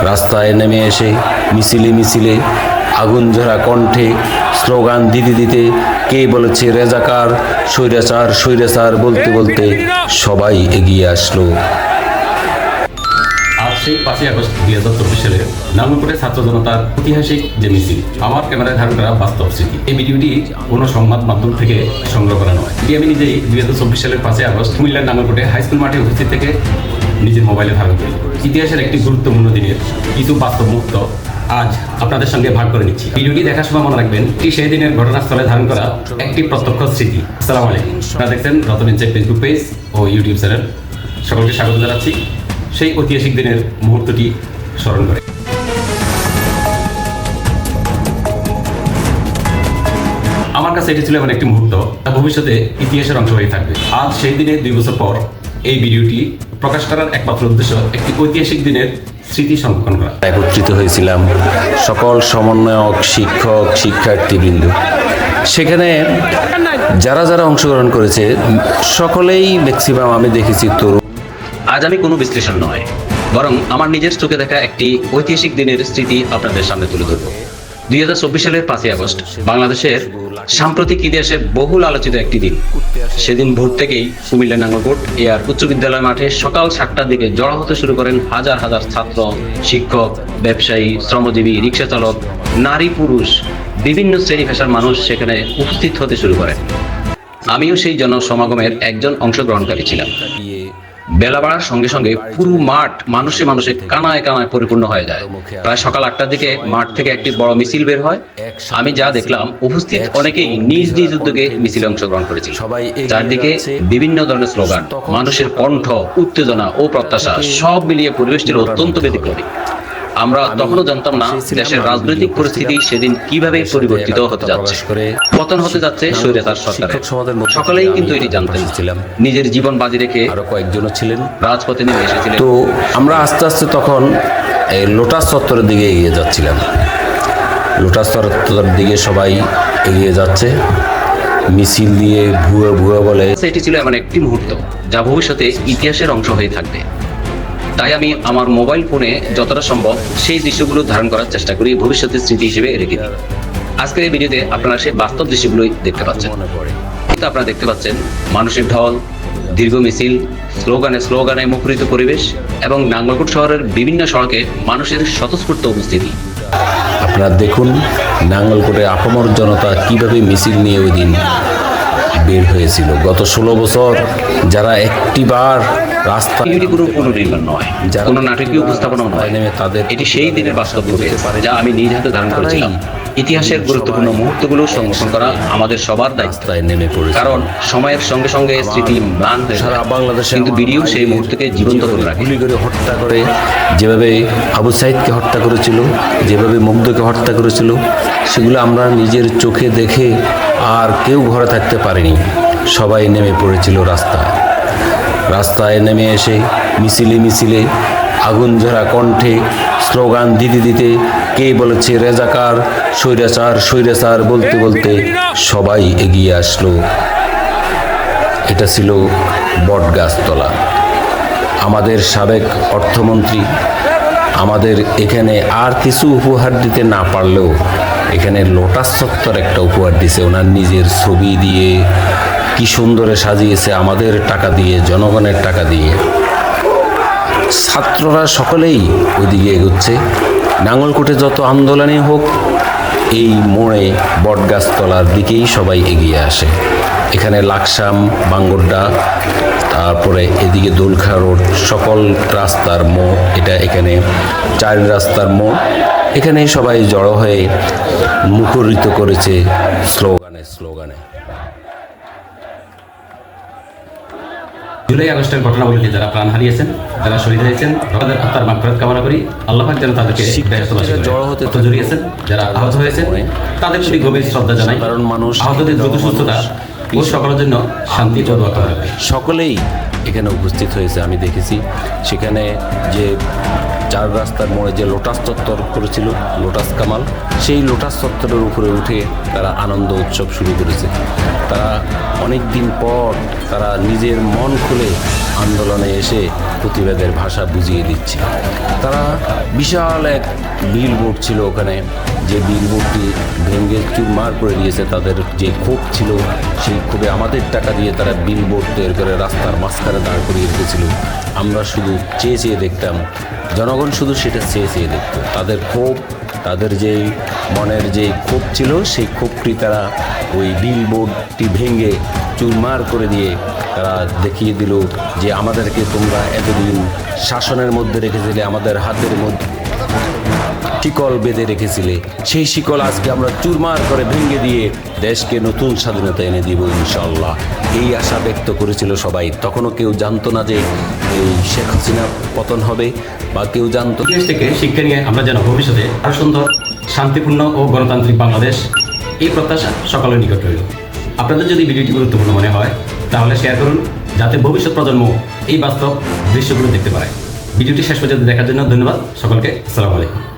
রাস্তায় নেমে এসে মিছিলে মিছিলে আগুন ঝরা কণ্ঠে স্লোগান দিতে দিতে কে বলেছে রেজাকার, স্বৈরাচার স্বৈরাচার বলতে বলতে সবাই এগিয়ে আসলো। আজ সেই 5ই আগস্ট 2024 সালের নাঙ্গলকোটে ছাত্র জনতার ঐতিহাসিক যে মিছিল, আমার ক্যামেরায় ধারণ করা বাস্তব স্মৃতি। এই ভিডিওটি কোনো সংবাদ মাধ্যম থেকে সংগ্রহ করা নয়। এটি আমি নিজেই 2024 সালের 5ই আগস্ট কুমিল্লার নাঙ্গলকোটে হাই স্কুল মাঠে উপস্থিত থেকে নিজের মোবাইলে ধারণ করি। ইতিহাসের একটি গুরুত্বপূর্ণ দিনের কিছু বাস্তব মুহূর্ত আজ আপনাদের সঙ্গে ভাগ করে নিচ্ছি। ভিডিওটি দেখার সময় মনে রাখবেন, এটি সেই দিনের ঘটনাস্থলে ধারণ করা একটি প্রত্যক্ষ স্মৃতি। আসসালামু আলাইকুম। আপনারা দেখছেন রতন ইনসাইট ফেসবুক পেজ ও ইউটিউব চ্যানেল। সকলকে স্বাগত জানাচ্ছি সেই ঐতিহাসিক দিনের মুহূর্তটি স্মরণ করে। আমার কাছে এটি ছিল এমন একটি মুহূর্ত যা ভবিষ্যতে ইতিহাসের অংশ হয়ে থাকবে। আজ সেই দিনে 2 বছর পর এই ভিডিওটি প্রকাশ করার একমাত্র উদ্দেশ্য একটি ঐতিহাসিক দিনের স্মৃতি সংরক্ষণ করা। একত্রিত হয়েছিলাম সকল সমন্বয়ক, শিক্ষক, শিক্ষার্থীবৃন্দ। সেখানে যারা যারা অংশগ্রহণ করেছে সকলেই ম্যাক্সিমাম আমি দেখেছি তরুণ। আজ আমি কোনো বিশ্লেষণ নয়, বরং আমার নিজের চোখে দেখা একটি ঐতিহাসিক দিনের স্মৃতি আপনাদের সামনে তুলে ধরব। 2024 সালের 5ই আগস্ট বাংলাদেশের সাম্প্রতিক ইতিহাসে বহুল আলোচিত একটি দিন। সেদিন ভোর থেকেই কুমিল্লা নাঙ্গলকোট এআর উচ্চ বিদ্যালয় মাঠে সকাল 7টার দিকে জড়ো হতে শুরু করেন হাজার হাজার ছাত্র, শিক্ষক, ব্যবসায়ী, শ্রমজীবী, রিক্সা চালক, নারী পুরুষ বিভিন্ন শ্রেণী পেশার মানুষ সেখানে উপস্থিত হতে শুরু করেন। আমিও সেই জনসমাগমের একজন অংশগ্রহণকারী ছিলাম। বেলা বাড়ার সঙ্গে সঙ্গে পুরো মাঠ মানুষে মানুষে কানায় কানায় পরিপূর্ণ হয়ে যায়। প্রায় সকাল 8টার দিকে মাঠ থেকে একটি বড় মিছিল বের হয়। আমি যা দেখলাম, উপস্থিত অনেকেই নিজ নিজ উদ্যোগে মিছিলে অংশগ্রহণ করেছিল। চারদিকে বিভিন্ন ধরনের স্লোগান, মানুষের কণ্ঠ, উত্তেজনা ও প্রত্যাশা সব মিলিয়ে পরিবেশ ছিল অত্যন্ত ব্যতিক্রমী। আমরা তখনও জানতাম না দেশের রাজনৈতিক পরিস্থিতি সেদিন কিভাবে পরিবর্তিত হতে যাচ্ছে, পতন হতে যাচ্ছে স্বৈরাচার সরকারের। সকলেই কিন্তু এটি জানতেন। নিজের জীবন বাজি রেখে আরো কয়েকজনও ছিলেন রাজপথে নেমে এসেছিলেন। তো আমরা আস্তে আস্তে তখন এই লোটাস চত্বরের দিকে এগিয়ে যাচ্ছিলাম। লোটাস চত্বরের দিকে সবাই এগিয়ে যাচ্ছে মিছিল দিয়ে ভুয়া ভুয়া বলে। এটি ছিল এমন একটি মুহূর্ত যা ভবিষ্যতে ইতিহাসের অংশ হয়ে থাকবে। তাই আমি আমার মোবাইল ফোনে যতটা সম্ভব সেই দৃশ্যগুলো ধারণ করার চেষ্টা করি, ভবিষ্যতের স্মৃতি হিসেবে রেখে দিই। আজকের এই ভিডিওতে আপনারা সেই বাস্তব দৃশ্যগুলোই দেখতে পাচ্ছেন। কিন্তু আপনারা দেখতে পাচ্ছেন মানুষের ঢল, দীর্ঘ মিছিল, স্লোগানে মুখরিত পরিবেশ এবং নাঙ্গলকোট শহরের বিভিন্ন সড়কে মানুষের স্বতঃস্ফূর্ত উপস্থিতি। আপনারা দেখুন নাঙ্গলকোটে আপামর জনতা কিভাবে মিছিল নিয়ে ওই দিন বের হয়েছিল। গত 16 বছর যারা একটিবার রাস্তা, এটি কোনো পুনর্নির্মাণ নয়, কোনো নাটকীয় উপস্থাপনা নয়, তাদের এটি সেই দিনের বাস্তব রূপে যা আমি নিজ হাতে ধারণ করেছিলাম। ইতিহাসের গুরুত্বপূর্ণ মুহূর্তগুলো সংরক্ষণ করা আমাদের সবার দায়িত্ব, নেমে পড়েছে। কারণ সময়ের সঙ্গে সঙ্গে স্মৃতি ম্লান হয়ে সারা বাংলাদেশে, কিন্তু ভিডিও সেই মুহূর্তকে জীবন্ত করে রাখে। গুলি করে হত্যা করে, যেভাবে আবু সাইদকে হত্যা করেছিল, যেভাবে মুগ্ধকে হত্যা করেছিল, সেগুলো আমরা নিজের চোখে দেখে আর কেউ ঘরে থাকতে পারেনি। সবাই নেমে পড়েছিল রাস্তায় নেমে এসে মিছিলে মিছিলে আগুন ঝরা কণ্ঠে স্লোগান দিতে দিতে কে বলেছে রেজাকার, স্বৈরাচার স্বৈরাচার বলতে বলতে সবাই এগিয়ে আসলো। এটা ছিল বটগাছতলা। আমাদের সাবেক অর্থমন্ত্রী আমাদের এখানে আর কিছু উপহার দিতে না পারলেও এখানে লোটাস চত্বর একটা উপহার দিয়েছে। ওনার নিজের ছবি দিয়ে কি সুন্দরে সাজিয়েছে, আমাদের টাকা দিয়ে, জনগণের টাকা দিয়ে। ছাত্ররা সকলেই ওইদিকে এগোচ্ছে। নাঙ্গলকোটে যত আন্দোলনই হোক, এই মোড়ে বটগাছতলার দিকেই সবাই এগিয়ে আসে। এখানে লাকসাম, বাঙ্গরডা, তারপরে এদিকে দোলখা রোড, সকল রাস্তার মোড়, এটা এখানে 4 রাস্তার মোড়। এখানে সবাই জড়ো হয়ে মুখরিত করেছে স্লোগানে। জুলাই আগস্টের ঘটনাবলীতে যারা প্রাণ হারিয়েছেন, যারা শহীদ হয়েছেন, তাদের আত্মার মাগফিরাত কামনা করি। আল্লাহ পাক যেন তাদেরকে জড়ো হতে জড়িয়েছেন। যারা আহত হয়েছেন তাদের প্রতি গভীর শ্রদ্ধা জানাই, কারণ মানুষ আহতদের দ্রুত সুস্থতা ও সকলের জন্য শান্তি ও দোয়া করা হবে। সকলেই এখানে উপস্থিত হয়েছে। আমি দেখেছি সেখানে যে 4 রাস্তার মোড়ে যে লোটাস চত্বর করেছিল লোটাস কামাল, সেই লোটাস চত্বরের উপরে উঠে তারা আনন্দ উৎসব শুরু করেছে। তারা অনেক দিন পর তারা নিজের মন খুলে আন্দোলনে এসে প্রতিবাদের ভাষা বুঝিয়ে দিচ্ছি। তারা বিশাল এক বিলবোর্ড ছিল ওখানে, যে বিলবোর্ডটি ভেঙে চুরমার করে দিয়েছে। তাদের যে ক্ষোভ ছিল, সেই ক্ষোভে আমাদের টাকা দিয়ে তারা বিলবোর্ড তৈরি করে রাস্তার মাঝখানে দাঁড় করিয়ে রেখেছিল। আমরা শুধু চেয়ে চেয়ে দেখতাম, জনগণ শুধু সেটা চেয়ে চেয়ে দেখত। তাদের ক্ষোভ, তাদের যেই মনের যে ক্ষোভ ছিল, সেই ক্ষোভটি তারা ওই বিলবোর্ডটি ভেঙে চুরমার করে দিয়ে তারা দেখিয়ে দিল যে আমাদেরকে তোমরা এতদিন শাসনের মধ্যে রেখেছিলে, আমাদের হাতের মধ্যে শিকল বেঁধে রেখেছিলে, সেই শিকল আজকে আমরা চুরমার করে ভেঙে দিয়ে দেশকে নতুন স্বাধীনতা এনে দিব ইনশাল্লাহ। এই আশা ব্যক্ত করেছিল সবাই। তখনও কেউ জানতো না যে এই শেখ হাসিনা পতন হবে, বা কেউ জানতো। ইতিহাস থেকে শিক্ষা নিয়ে আমরা যেন ভবিষ্যতে আরো সুন্দর, শান্তিপূর্ণ ও গণতান্ত্রিক বাংলাদেশ, এই প্রত্যাশা সকলের নিকট রইল। আপনাদের যদি ভিডিওটি গুরুত্বপূর্ণ মনে হয় তাহলে শেয়ার করুন, যাতে ভবিষ্যৎ প্রজন্ম এই বাস্তব দৃশ্যগুলো দেখতে পারে। ভিডিওটি শেষ পর্যন্ত দেখার জন্য ধন্যবাদ সকলকে। আসসালামু আলাইকুম।